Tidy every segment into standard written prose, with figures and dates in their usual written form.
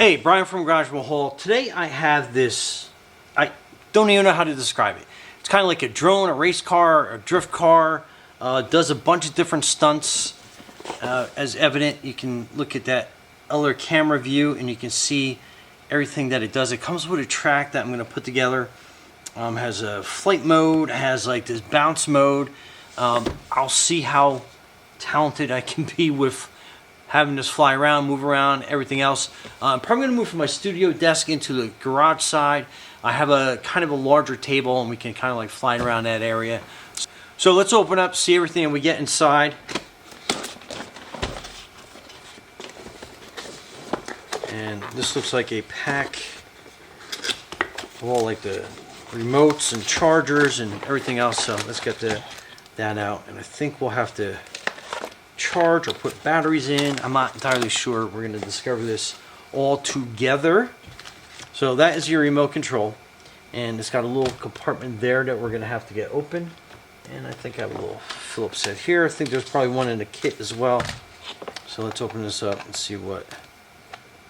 Hey, Brian from Garage Hall. Today I have this, I don't even know how to describe it. It's kind of like a drone, a race car, a drift car. Does a bunch of different stunts. As evident, you can look at that other camera view and you can see everything that it does. It comes with a track that I'm going to put together. Has a flight mode, has like this bounce mode. I'll see how talented I can be with having this fly around, move around, everything else. I'm probably gonna move from my studio desk into the garage side. I have a kind of a larger table and we can kind of like fly around that area. So let's open up, see everything, and we get inside. And this looks like a pack of all like the remotes and chargers and everything else. So let's get that out. And I think we'll have to charge or put batteries in. I'm not entirely sure. We're going to discover this all together. So that is your remote control, and it's got a little compartment there that we're going to have to get open. And I think I have a little Phillips head here. I think there's probably one in the kit as well. So let's open this up and see what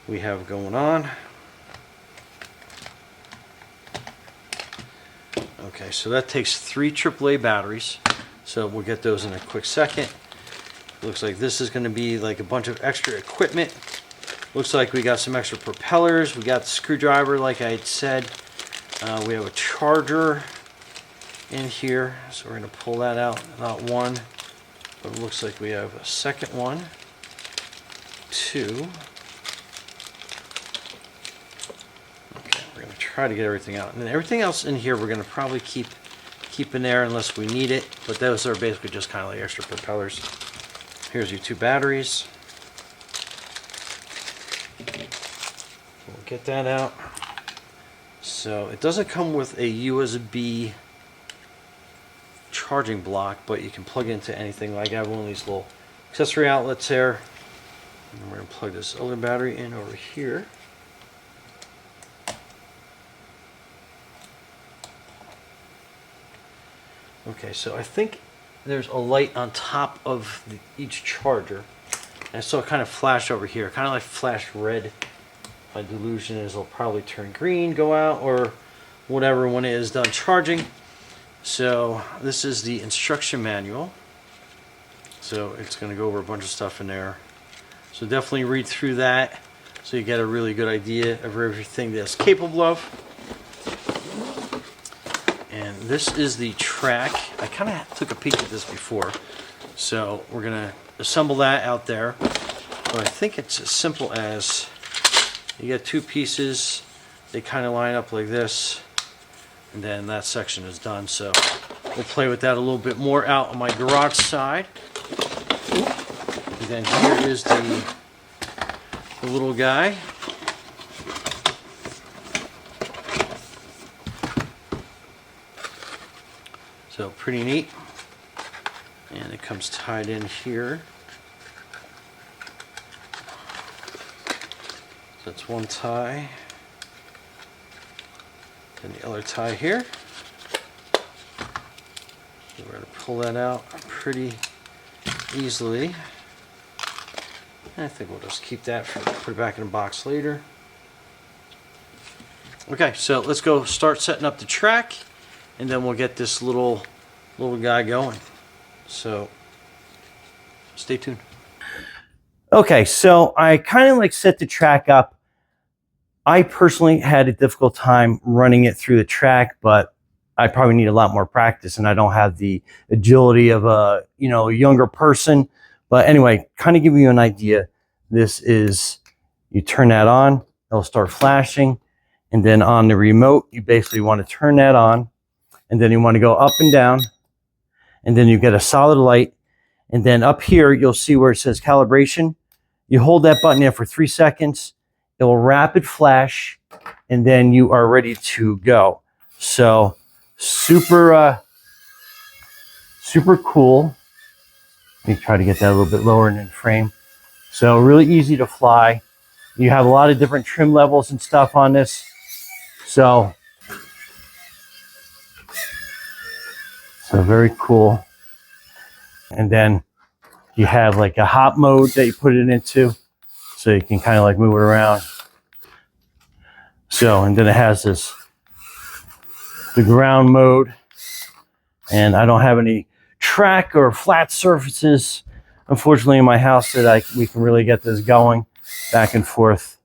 we have going on. Okay, so that takes 3 AAA batteries. So we'll get those in a quick second. Looks like this is going to be like a bunch of extra equipment. Looks like we got some extra propellers. We got the screwdriver, like I had said. We have a charger in here, so we're going to pull that out. Not one, but it looks like we have a second one, 2. Okay, we're going to try to get everything out. And then everything else in here we're going to probably keep in there unless we need it. But those are basically just kind of like extra propellers. Here's your 2 batteries. We'll get that out. So it doesn't come with a USB charging block, but you can plug into anything. Like I have one of these little accessory outlets there. And we're going to plug this other battery in over here. Okay, so I think there's a light on top of each charger. And I saw it kind of flash over here, kind of like flash red. My delusion is it'll probably turn green, go out, or whatever when it is done charging. So this is the instruction manual. So it's going to go over a bunch of stuff in there. So definitely read through that so you get a really good idea of everything that's capable of. And this is the track. I kind of took a peek at this before. So we're going to assemble that out there. But I think it's as simple as you get 2 pieces. They kind of line up like this. And then that section is done. So we'll play with that a little bit more out on my garage side. And then here is the little guy. So pretty neat, and it comes tied in here. So that's one tie, then the other tie here. So we're going to pull that out pretty easily. And I think we'll just keep that, put it back in the box later. Okay, so let's go start setting up the track. And then we'll get this little guy going. So stay tuned. Okay, so I kind of like set the track up. I personally had a difficult time running it through the track, but I probably need a lot more practice, and I don't have the agility of a younger person. But anyway, kind of give you an idea. This is, you turn that on, it'll start flashing, and then on the remote, you basically want to turn that on. And then you want to go up and down, and then you get a solid light. And then up here, you'll see where it says calibration. You hold that button there for 3 seconds. It will rapid flash, and then you are ready to go. So super cool. Let me try to get that a little bit lower in frame. So really easy to fly. You have a lot of different trim levels and stuff on this. So very cool. And then you have like a hop mode that you put it into, so you can kind of like move it around. So, and then it has the ground mode, and I don't have any track or flat surfaces, unfortunately, in my house that we can really get this going back and forth.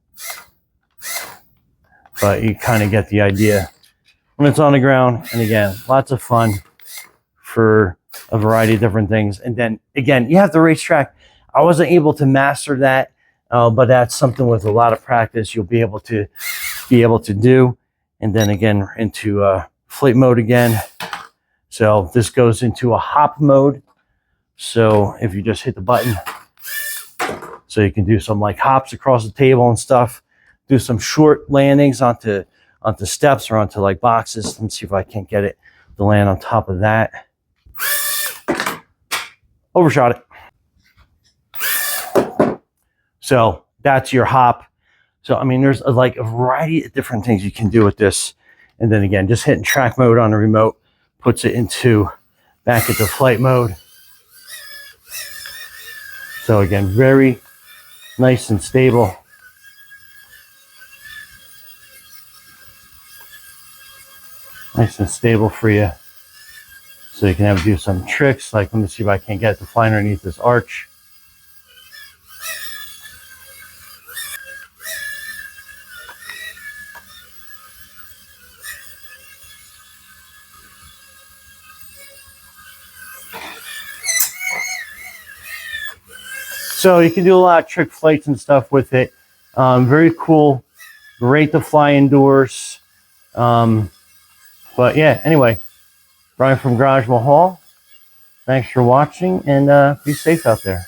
But you kind of get the idea when it's on the ground. And again, lots of fun for a variety of different things. And then again, you have the racetrack. I wasn't able to master that, but that's something with a lot of practice you'll be able to do. And then again, into flight mode again. So this goes into a hop mode. So if you just hit the button, so you can do some like hops across the table and stuff, do some short landings onto steps or onto like boxes. Let me see if I can't get it to land on top of that. Overshot it. So that's your hop. So, I mean, there's like a variety of different things you can do with this. And then again, just hitting track mode on the remote puts it back into flight mode. So again, very nice and stable. Nice and stable for you. So you can do some tricks, like let me see if I can't get it to fly underneath this arch. So you can do a lot of trick flights and stuff with it. Very cool, great to fly indoors. But yeah, anyway, Brian from Garage Mahal. Thanks for watching, and be safe out there.